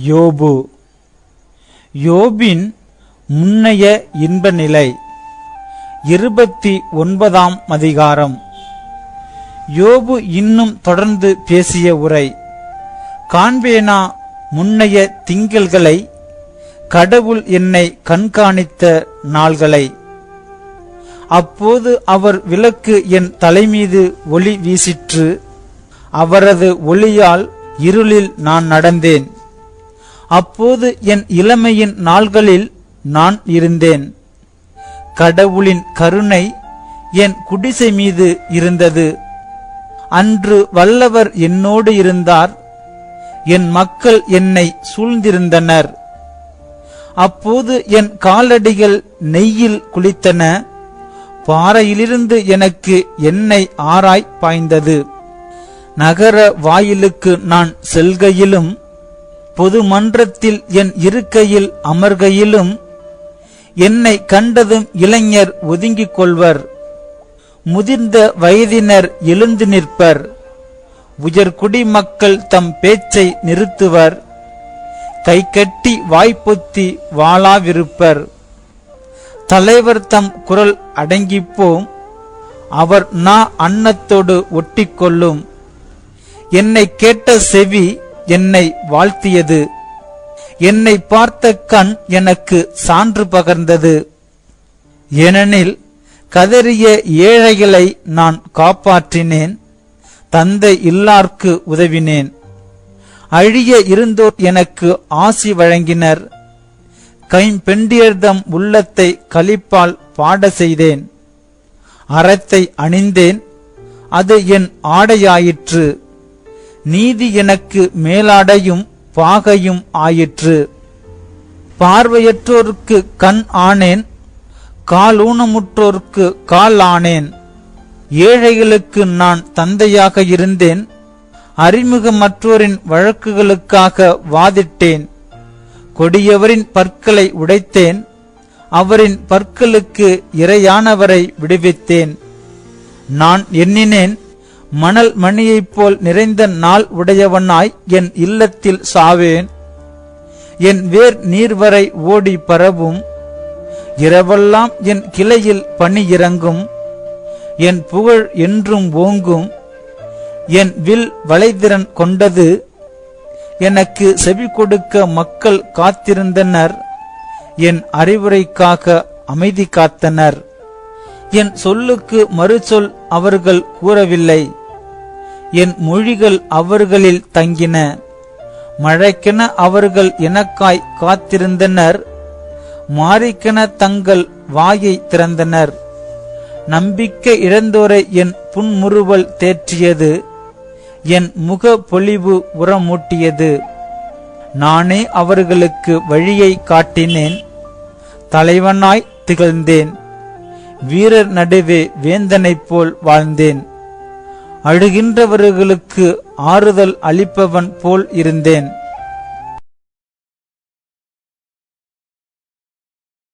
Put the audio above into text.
யோபு. யோபின் முன்னைய இன்ப நிலை. 29ஆம் அதிகாரம். யோபு இன்னும் தொடர்ந்து பேசிய உரை. காண்பேனா முன்னைய திங்கள்களை, கடவுள் என்னை கண்காணித்த நாள்களை. அப்போது அவர் விளக்கு என் தலைமீது ஒளி வீசிற்று. அவரது ஒளியால் இருளில் நான் நடந்தேன். அப்போது என் இளமையின் நாள்களில் நான் இருந்தேன். கடவுளின் கருணை என் குடிசை மீது இருந்தது. அன்று வல்லவர் என்னோடு இருந்தார். என் மக்கள் என்னை சூழ்ந்திருந்தனர். அப்போது என் காலடிகள் நெய்யில் குளித்தன. பாறையிலிருந்து எனக்கு எண்ணெய் ஆராய் பாய்ந்தது. நகர வாயிலுக்கு நான் செல்கையிலும், பொது மன்றத்தில் என் இருக்கையில் அமர்கையிலும், என்னை கண்டதும் இளைஞர் ஒதுங்கிக் கொள்வர். முதிர்ந்த வயதினர் எழுந்து நிற்பர். உயர்குடி மக்கள் தம் பேச்சை நிறுத்துவர். கை கட்டி வாய்ப்பொத்தி வாளாவிருப்பர். தலைவர் தம் குரல் அடங்கிப்போம். அவர் நா அன்னத்தோடு ஒட்டிக்கொள்ளும். என்னை கேட்ட செவி என்னை வாழ்த்தியது. என்னை பார்த்த கண் எனக்கு சான்று பகர்ந்தது. ஏனெனில் கதறிய ஏழைகளை நான் காப்பாற்றினேன். தந்தை இல்லார்க்கு உதவினேன். அழிய இருந்தோர் எனக்கு ஆசி வழங்கினர். கைம்பெண்டியர்தம் உள்ளத்தை களிப்பால் பாட செய்தேன். அறத்தை அணிந்தேன், அது என் ஆடையாயிற்று. நீதி எனக்கு மேலாடையும் பாகையும் ஆயிற்று. பார்வையற்றோருக்கு கண் ஆனேன், காலூனமுற்றோருக்கு கால் ஆனேன். ஏழைகளுக்கு நான் தந்தையாக இருந்தேன். அறிமுகமற்றோரின் வழக்குகளுக்காக வாதிட்டேன். கொடியவரின் பற்களை உடைத்தேன். அவரின் பற்களுக்கு இரையானவரை விடுவித்தேன். நான் எண்ணினேன், மணல் மணியைப் போல் நிறைந்த நாள் உடையவனாய் என் இல்லத்தில் சாவேன். என் வேர் நீர்வரை ஓடி பரவும். இரவெல்லாம் என் கிளையில் பனி இறங்கும். என் புகழ் என்றும் ஓங்கும். என் வில் வளைதிறன் கொண்டது. எனக்கு செவி கொடுக்க மக்கள் காத்திருந்தனர். என் அறிவுரைக்காக அமைதி காத்தனர். என் சொல்லுக்கு மறுசொல் அவர்கள் கூறவில்லை. என் மொழிகள் அவர்களில் தங்கின. மழைக்கென அவர்கள் எனக்காய் காத்திருந்தனர். மாரிக்கென தங்கள் வாயை திறந்தனர். நம்பிக்கை இழந்தோரை என் புன்முறுவல் தேற்றியது. என் முக பொலிவு உரமூட்டியது. நானே அவர்களுக்கு வழியை காட்டினேன். தலைவனாய் திகழ்ந்தேன். வீரர் நடுவே வேந்தனைப் போல் வாழ்ந்தேன். அழுகின்றவர்களுக்கு ஆறுதல் அளிப்பவன் போல் இருந்தேன்.